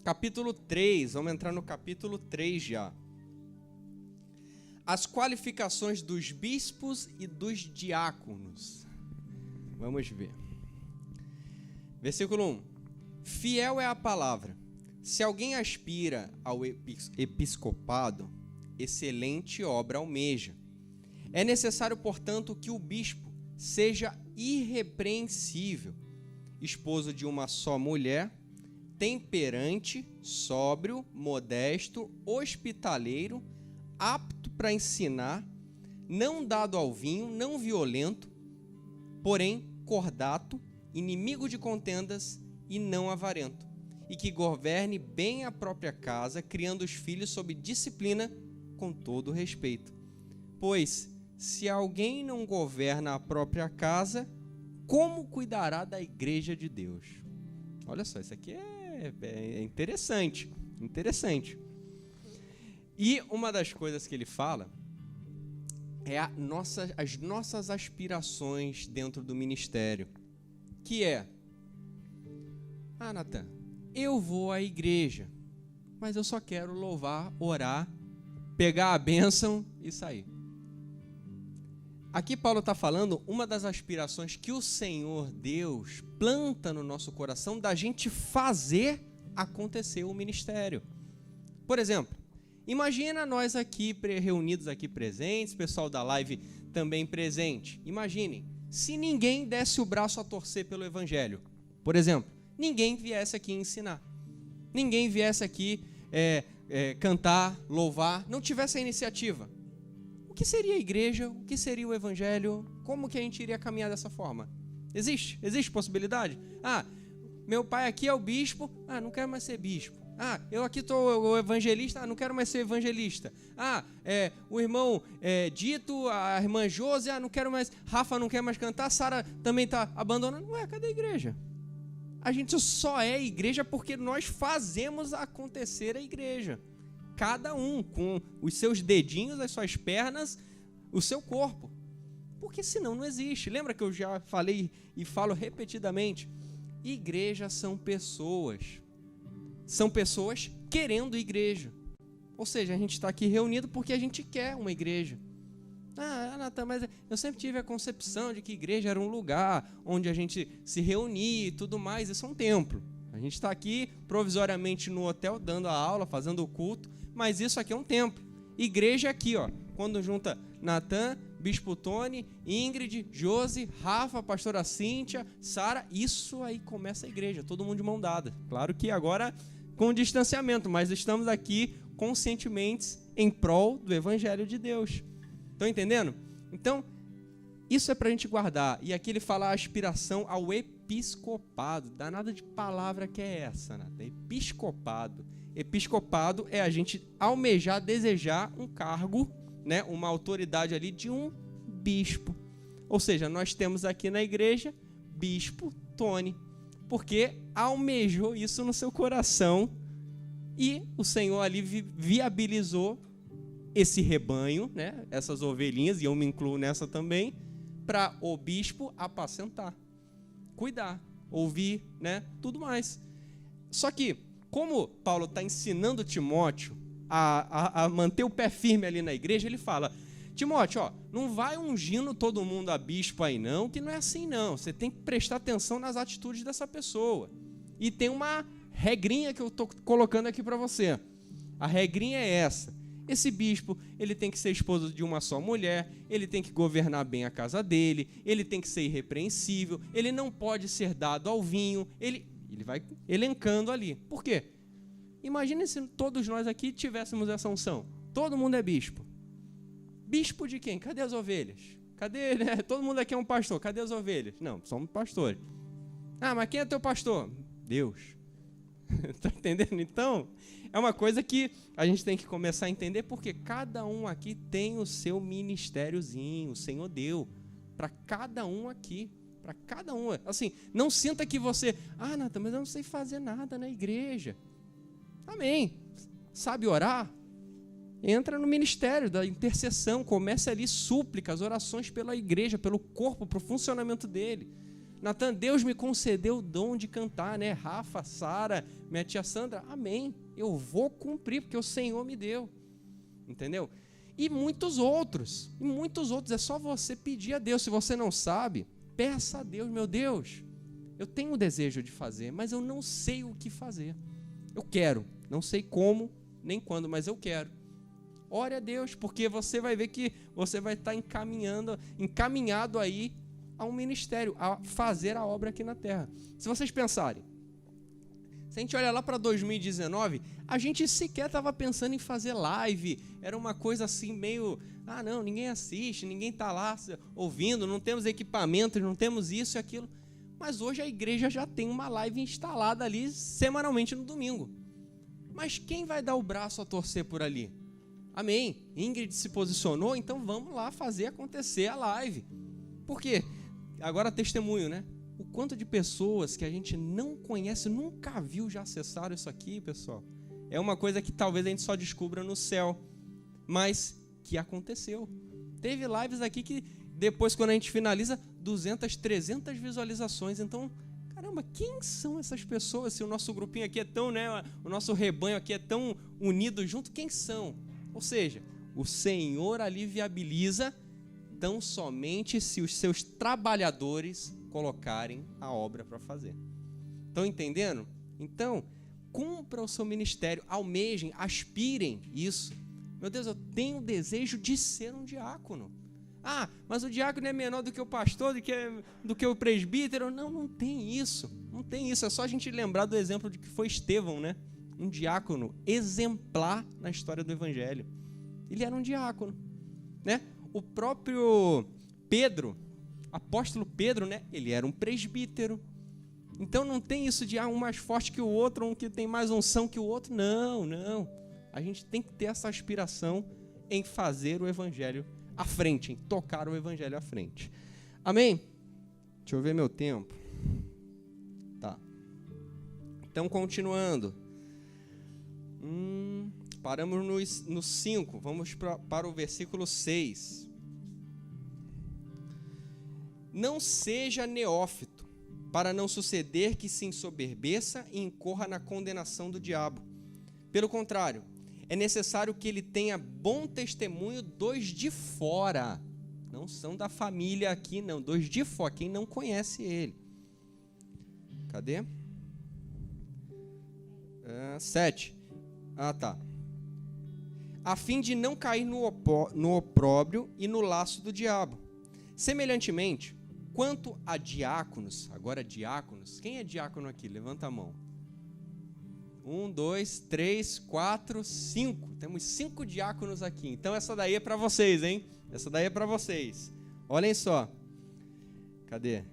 capítulo 3, vamos entrar no capítulo 3 já. As qualificações dos bispos e dos diáconos. Vamos ver. Versículo 1. Fiel é a palavra. Se alguém aspira ao episcopado, excelente obra almeja. É necessário, portanto, que o bispo seja irrepreensível, esposo de uma só mulher, temperante, sóbrio, modesto, hospitaleiro, apto para ensinar, não dado ao vinho, não violento, porém cordato, inimigo de contendas e não avarento, e que governe bem a própria casa, criando os filhos sob disciplina com todo respeito. Pois, se alguém não governa a própria casa, como cuidará da igreja de Deus? Olha só, isso aqui é interessante, interessante. E uma das coisas que ele fala é as nossas aspirações dentro do ministério, que é: Natan, eu vou à igreja, mas eu só quero louvar, orar, pegar a bênção e sair. Aqui Paulo está falando uma das aspirações que o Senhor Deus planta no nosso coração da gente fazer acontecer o ministério. Por exemplo, imagina nós aqui reunidos aqui presentes, pessoal da live também presente. Imaginem, se ninguém desse o braço a torcer pelo evangelho, por exemplo, ninguém viesse aqui ensinar, ninguém viesse aqui cantar, louvar, não tivesse a iniciativa. O que seria a igreja? O que seria o evangelho? Como que a gente iria caminhar dessa forma? Existe possibilidade? Meu pai aqui é o bispo, não quero mais ser bispo. Eu aqui estou o evangelista, não quero mais ser evangelista. O irmão Dito, a irmã Josi, não quero mais, Rafa não quer mais cantar, Sara também está abandonando. Cadê a igreja? A gente só é igreja porque nós fazemos acontecer a igreja. Cada um com os seus dedinhos, as suas pernas, o seu corpo. Porque senão não existe. Lembra que eu já falei e falo repetidamente? Igrejas são pessoas. São pessoas querendo igreja. Ou seja, a gente está aqui reunido porque a gente quer uma igreja. Natan, mas eu sempre tive a concepção de que igreja era um lugar onde a gente se reunia e tudo mais. Isso é um templo. A gente está aqui provisoriamente no hotel dando a aula, fazendo o culto, mas isso aqui é um templo. Igreja é aqui, quando junta Natan, Bispo Tony, Ingrid, Josi, Rafa, pastora Cíntia, Sara, isso aí começa a igreja, todo mundo de mão dada. Claro que agora com distanciamento, mas estamos aqui conscientemente em prol do evangelho de Deus. Estão entendendo? Então, isso é para a gente guardar. E aqui ele fala a aspiração ao episcopado. Danada de palavra que é essa, né? Episcopado. Episcopado é a gente almejar, desejar um cargo, né? Uma autoridade ali de um bispo. Ou seja, nós temos aqui na igreja Bispo Tony, porque almejou isso no seu coração e o Senhor ali viabilizou esse rebanho, né? Essas ovelhinhas, e eu me incluo nessa também, para o bispo apacentar, cuidar, ouvir, né? Tudo mais. Só que, como Paulo está ensinando Timóteo a manter o pé firme ali na igreja, ele fala: Timóteo, não vai ungindo todo mundo a bispo aí não, que não é assim não. Você tem que prestar atenção nas atitudes dessa pessoa. E tem uma regrinha que eu estou colocando aqui para você. A regrinha é essa. Esse bispo, ele tem que ser esposo de uma só mulher, ele tem que governar bem a casa dele, ele tem que ser irrepreensível, ele não pode ser dado ao vinho, ele vai elencando ali. Por quê? Imagina se todos nós aqui tivéssemos essa unção. Todo mundo é bispo. Bispo de quem? Cadê as ovelhas? Cadê, né? Todo mundo aqui é um pastor. Cadê as ovelhas? Não, somos pastores. Mas quem é teu pastor? Deus. Está entendendo? Então, é uma coisa que a gente tem que começar a entender, porque cada um aqui tem o seu ministériozinho, o Senhor deu para cada um aqui, para cada um. Assim, não sinta que você, Natan, mas eu não sei fazer nada na igreja. Amém. Sabe orar? Entra no ministério da intercessão, comece ali súplicas, orações pela igreja, pelo corpo, para o funcionamento dele. Natan, Deus me concedeu o dom de cantar, né? Rafa, Sara, minha tia Sandra, amém. Eu vou cumprir, porque o Senhor me deu. Entendeu? E muitos outros, é só você pedir a Deus. Se você não sabe, peça a Deus, meu Deus, eu tenho o desejo de fazer, mas eu não sei o que fazer. Eu quero, não sei como, nem quando, mas eu quero. Ore a Deus, porque você vai ver que você vai estar encaminhado aí a um ministério, a fazer a obra aqui na terra. Se vocês pensarem, se a gente olha lá para 2019, a gente sequer estava pensando em fazer live, era uma coisa assim meio, não, ninguém assiste, ninguém está lá ouvindo, não temos equipamento, não temos isso e aquilo. Mas hoje a igreja já tem uma live instalada ali semanalmente no domingo. Mas quem vai dar o braço a torcer por ali? Amém. Ingrid se posicionou, então vamos lá fazer acontecer a live. Por quê? Agora testemunho, né? O quanto de pessoas que a gente não conhece, nunca viu, já acessaram isso aqui, pessoal. É uma coisa que talvez a gente só descubra no céu, mas que aconteceu. Teve lives aqui que depois, quando a gente finaliza, 200, 300 visualizações. Então, caramba, quem são essas pessoas? Se o nosso grupinho aqui é tão, né? O nosso rebanho aqui é tão unido junto, quem são? Ou seja, o Senhor ali viabiliza tão somente se os seus trabalhadores colocarem a obra para fazer. Estão entendendo? Então, cumpra o seu ministério, almejem, aspirem isso. Meu Deus, eu tenho o desejo de ser um diácono. Mas o diácono é menor do que o pastor, do que o presbítero. Não tem isso. Não tem isso. É só a gente lembrar do exemplo de que foi Estevão, né? Um diácono exemplar na história do Evangelho. Ele era um diácono, né? O próprio Pedro, apóstolo Pedro, né? Ele era um presbítero. Então não tem isso de um mais forte que o outro, um que tem mais unção que o outro. Não. A gente tem que ter essa aspiração em fazer o Evangelho à frente, em tocar o Evangelho à frente. Amém? Deixa eu ver meu tempo. Tá. Então, continuando. Paramos no 5. Vamos para o versículo 6. Não seja neófito, para não suceder que se ensoberbeça e incorra na condenação do diabo. Pelo contrário, é necessário que ele tenha bom testemunho dos de fora. Não são da família aqui, não. Dos de fora, quem não conhece ele. Cadê? 7. Tá. A fim de não cair no opróbrio e no laço do diabo. Semelhantemente, quanto a diáconos, agora diáconos, quem é diácono aqui? Levanta a mão. 1, 2, 3, 4, 5. Temos 5 diáconos aqui. Então essa daí é para vocês, hein? Essa daí é para vocês. Olhem só. Cadê?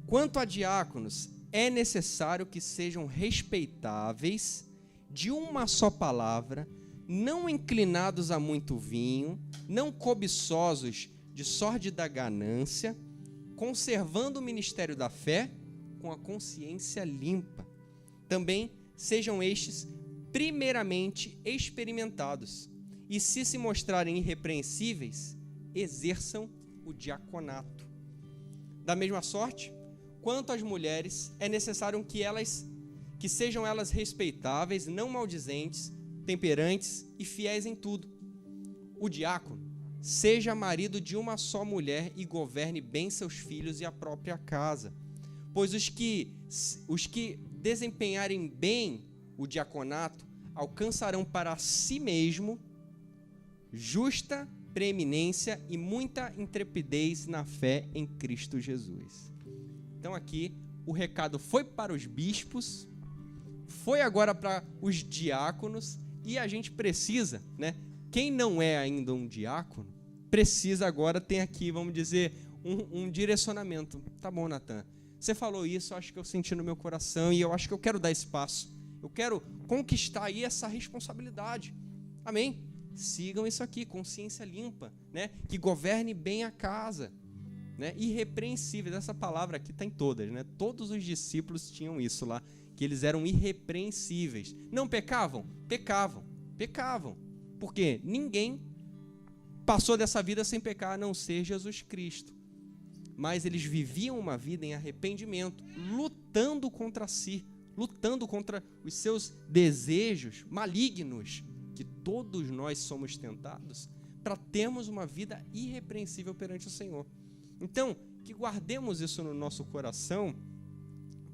Quanto a diáconos, é necessário que sejam respeitáveis, de uma só palavra, não inclinados a muito vinho, não cobiçosos de sórdida ganância, conservando o ministério da fé com a consciência limpa. Também sejam estes primeiramente experimentados, e se mostrarem irrepreensíveis, exerçam o diaconato. Da mesma sorte, quanto às mulheres, é necessário que sejam elas respeitáveis, não maldizentes, temperantes e fiéis em tudo. O diácono seja marido de uma só mulher e governe bem seus filhos e a própria casa, pois os que desempenharem bem o diaconato alcançarão para si mesmo justa preeminência e muita intrepidez na fé em Cristo Jesus. Então aqui o recado foi para os bispos, foi agora para os diáconos, e a gente precisa, né? Quem não é ainda um diácono, precisa agora, tem aqui, vamos dizer, um direcionamento. Tá bom, Natan, você falou isso, eu acho que eu senti no meu coração e eu acho que eu quero dar espaço. Eu quero conquistar aí essa responsabilidade. Amém? Sigam isso aqui, consciência limpa, né? Que governe bem a casa, né? Irrepreensíveis, essa palavra aqui está em todas, né? Todos os discípulos tinham isso lá, que eles eram irrepreensíveis. Não pecavam? Pecavam. Porque ninguém passou dessa vida sem pecar, a não ser Jesus Cristo. mas eles viviam uma vida em arrependimento, lutando contra si, lutando contra os seus desejos malignos, que todos nós somos tentados, para termos uma vida irrepreensível perante o Senhor. Então, que guardemos isso no nosso coração,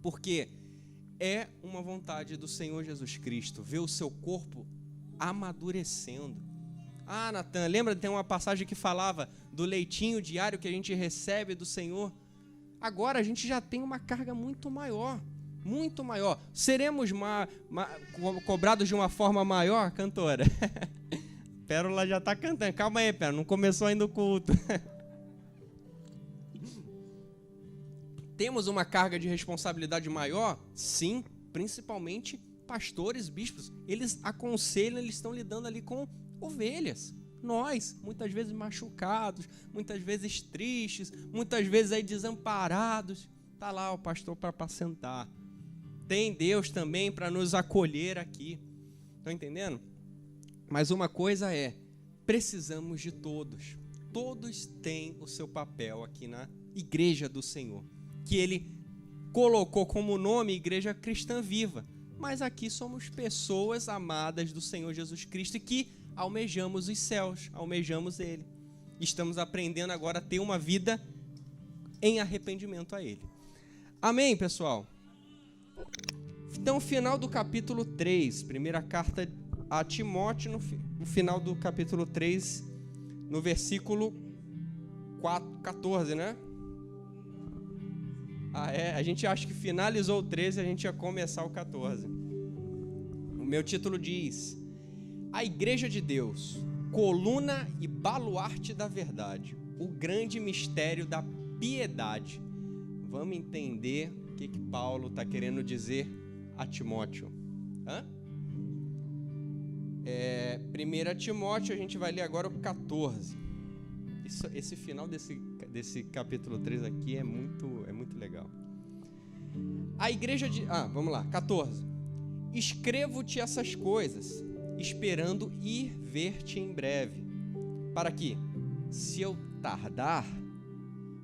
porque é uma vontade do Senhor Jesus Cristo, ver o seu corpo amadurecendo. Ah, Natan, lembra? Tem uma passagem que falava do leitinho diário que a gente recebe do Senhor. Agora a gente já tem uma carga muito maior, muito maior. Seremos cobrados de uma forma maior, cantora? Pérola já está cantando. Calma aí, Pérola, não começou ainda o culto. Temos uma carga de responsabilidade maior? Sim, principalmente pastores, bispos. Eles aconselham, eles estão lidando ali com ovelhas. Nós, muitas vezes machucados, muitas vezes tristes, muitas vezes aí desamparados. Está lá o pastor para apacentar. Tem Deus também para nos acolher aqui. Estão entendendo? Mas uma coisa é, precisamos de todos. Todos têm o seu papel aqui na Igreja do Senhor, que Ele colocou como nome Igreja Cristã Viva. Mas aqui somos pessoas amadas do Senhor Jesus Cristo e que almejamos os céus, almejamos Ele. Estamos aprendendo agora a ter uma vida em arrependimento a Ele. Amém, pessoal? Então, final do capítulo 3, primeira carta a Timóteo, no final do capítulo 3, no versículo 14, né? A gente acha que finalizou o 13, a gente ia começar o 14. O meu título diz: A Igreja de Deus, coluna e baluarte da verdade, o grande mistério da piedade. Vamos entender o que Paulo está querendo dizer a Timóteo. 1 Timóteo, a gente vai ler agora o 14. Esse final desse capítulo 3 aqui é muito legal. A igreja de... vamos lá, 14. Escrevo-te essas coisas, esperando ir ver-te em breve, para que, se eu tardar,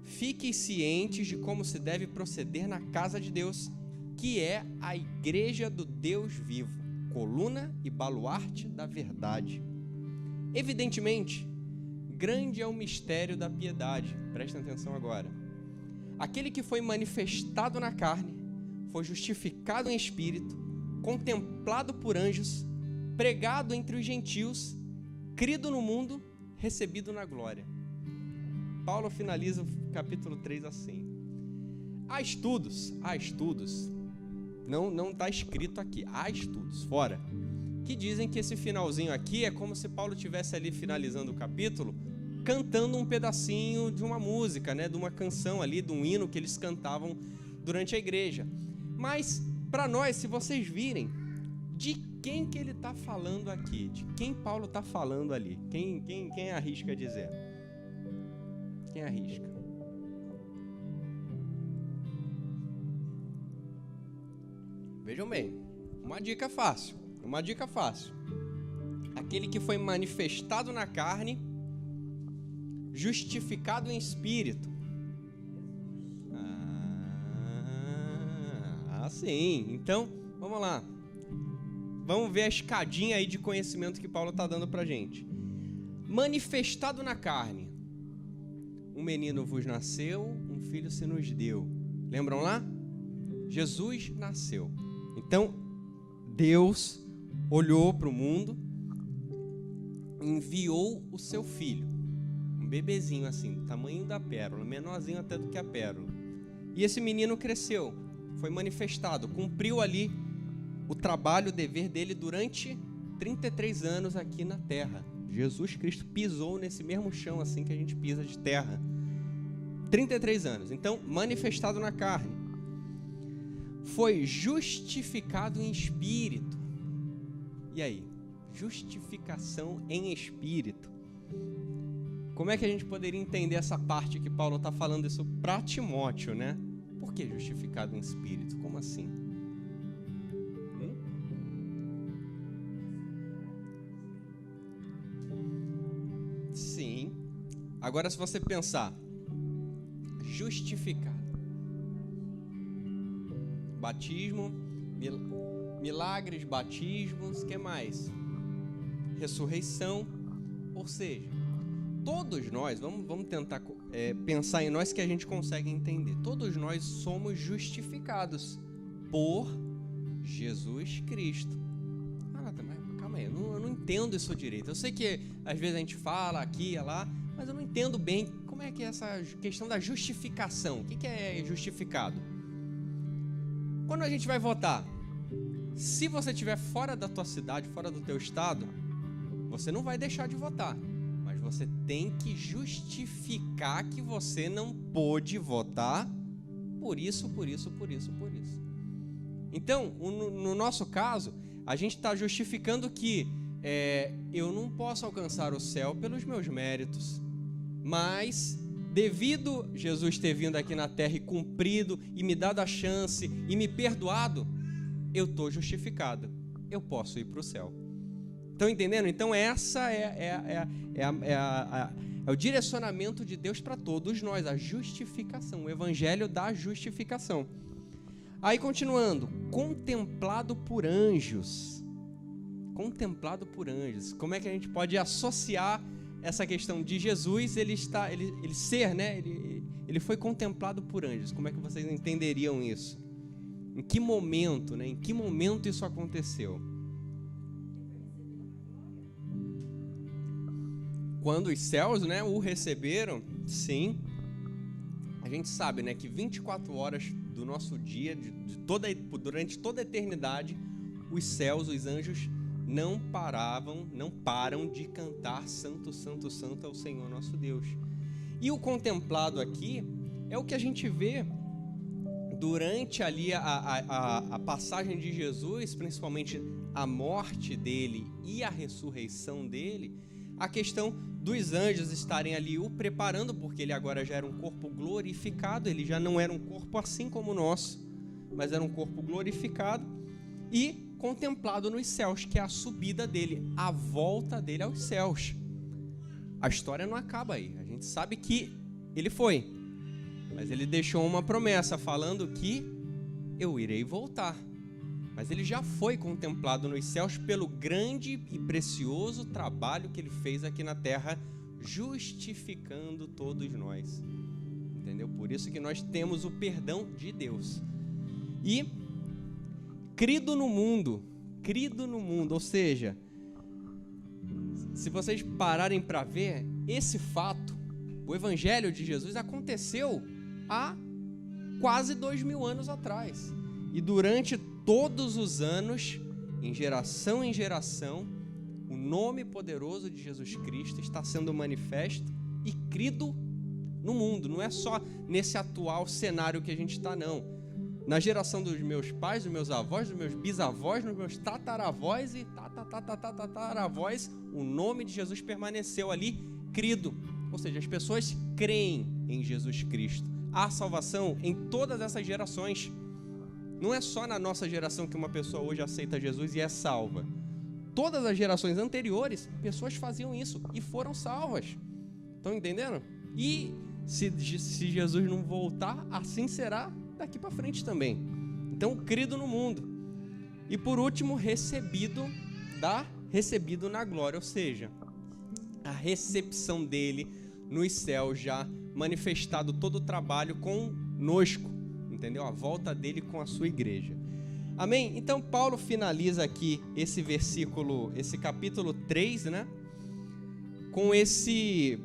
fiquem cientes de como se deve proceder na casa de Deus, que é a igreja do Deus vivo, coluna e baluarte da verdade. Evidentemente, grande é o mistério da piedade. Prestem atenção agora. Aquele que foi manifestado na carne, foi justificado em espírito, contemplado por anjos, pregado entre os gentios, crido no mundo, recebido na glória. Paulo finaliza o capítulo 3 assim. Há estudos, não está escrito aqui, há estudos, fora, que dizem que esse finalzinho aqui é como se Paulo estivesse ali finalizando o capítulo, cantando um pedacinho de uma música, né, de uma canção ali, de um hino que eles cantavam durante a igreja. Mas, para nós, se vocês virem, de quem que ele está falando aqui? De quem Paulo está falando ali? Quem arrisca dizer? Quem arrisca? Vejam bem, uma dica fácil. Aquele que foi manifestado na carne, justificado em espírito. Sim. Então, vamos lá. Vamos ver a escadinha aí de conhecimento que Paulo está dando pra gente. Manifestado na carne. Um menino vos nasceu, um filho se nos deu. Lembram lá? Jesus nasceu. Então, Deus olhou para o mundo, enviou o seu filho, um bebezinho assim, do tamanho da pérola, menorzinho até do que a pérola. E esse menino cresceu, foi manifestado, cumpriu ali o trabalho, o dever dele durante 33 anos aqui na terra. Jesus Cristo pisou nesse mesmo chão assim que a gente pisa de terra. 33 anos. Então, manifestado na carne. Foi justificado em espírito. E aí? Justificação em espírito. Como é que a gente poderia entender essa parte que Paulo está falando isso para Timóteo, né? Por que justificado em espírito? Como assim? Sim. Agora, se você pensar, justificado. Batismo, milagres, batismos, o que mais? Ressurreição. Ou seja, todos nós, vamos tentar pensar em nós que a gente consegue entender. Todos nós somos justificados por Jesus Cristo. Calma aí, eu não entendo isso direito. Eu sei que às vezes a gente fala aqui e lá, mas eu não entendo bem como é que é essa questão da justificação. O que é justificado? Quando a gente vai votar, se você estiver fora da tua cidade, fora do teu estado, você não vai deixar de votar, mas você tem que justificar que você não pôde votar por isso. Então, no nosso caso, a gente está justificando que eu não posso alcançar o céu pelos meus méritos, mas devido Jesus ter vindo aqui na terra e cumprido, e me dado a chance, e me perdoado, eu estou justificado, eu posso ir para o céu. Estão entendendo? Então essa é o direcionamento de Deus para todos nós, a justificação, o evangelho da justificação. Aí continuando, contemplado por anjos. Contemplado por anjos. Como é que a gente pode associar essa questão de Jesus, ele ser, né? Ele foi contemplado por anjos. Como é que vocês entenderiam isso? Em que momento, né? Em que momento isso aconteceu? Quando os céus, né, o receberam, sim. A gente sabe, né, que 24 horas do nosso dia, durante toda a eternidade, os céus, os anjos não param de cantar Santo, Santo, Santo é o Senhor nosso Deus. E o contemplado aqui é o que a gente vê durante ali a passagem de Jesus, principalmente a morte dele e a ressurreição dele, a questão dos anjos estarem ali o preparando, porque ele agora já era um corpo glorificado, ele já não era um corpo assim como o nosso, mas era um corpo glorificado e contemplado nos céus, que é a subida dele, a volta dele aos céus. A história não acaba aí, a gente sabe que ele foi, mas ele deixou uma promessa falando que eu irei voltar. Mas ele já foi contemplado nos céus pelo grande e precioso trabalho que ele fez aqui na terra, justificando todos nós. Entendeu? Por isso que nós temos o perdão de Deus. E crido no mundo, ou seja, se vocês pararem para ver, esse fato, o evangelho de Jesus aconteceu há quase 2000 anos atrás. E durante todos os anos, em geração, o nome poderoso de Jesus Cristo está sendo manifesto e crido no mundo. Não é só nesse atual cenário que a gente está, não. Na geração dos meus pais, dos meus avós, dos meus bisavós, dos meus tataravós e tataravós, o nome de Jesus permaneceu ali, crido. Ou seja, as pessoas creem em Jesus Cristo. Há salvação em todas essas gerações. Não é só na nossa geração que uma pessoa hoje aceita Jesus e é salva. Todas as gerações anteriores, pessoas faziam isso e foram salvas. Estão entendendo? E se Jesus não voltar, assim será daqui para frente também. Então, crido no mundo. E por último, recebido na glória, ou seja, a recepção dele nos céus, já manifestado todo o trabalho conosco, entendeu? A volta dele com a sua igreja. Amém? Então Paulo finaliza aqui esse versículo, esse capítulo 3, né? Com esse,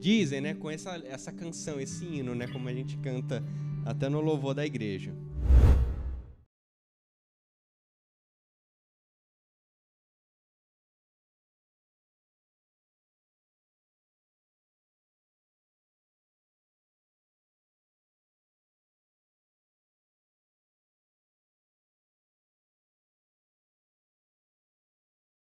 dizem, né? Com essa canção, esse hino, né? Como a gente canta até no louvor da igreja.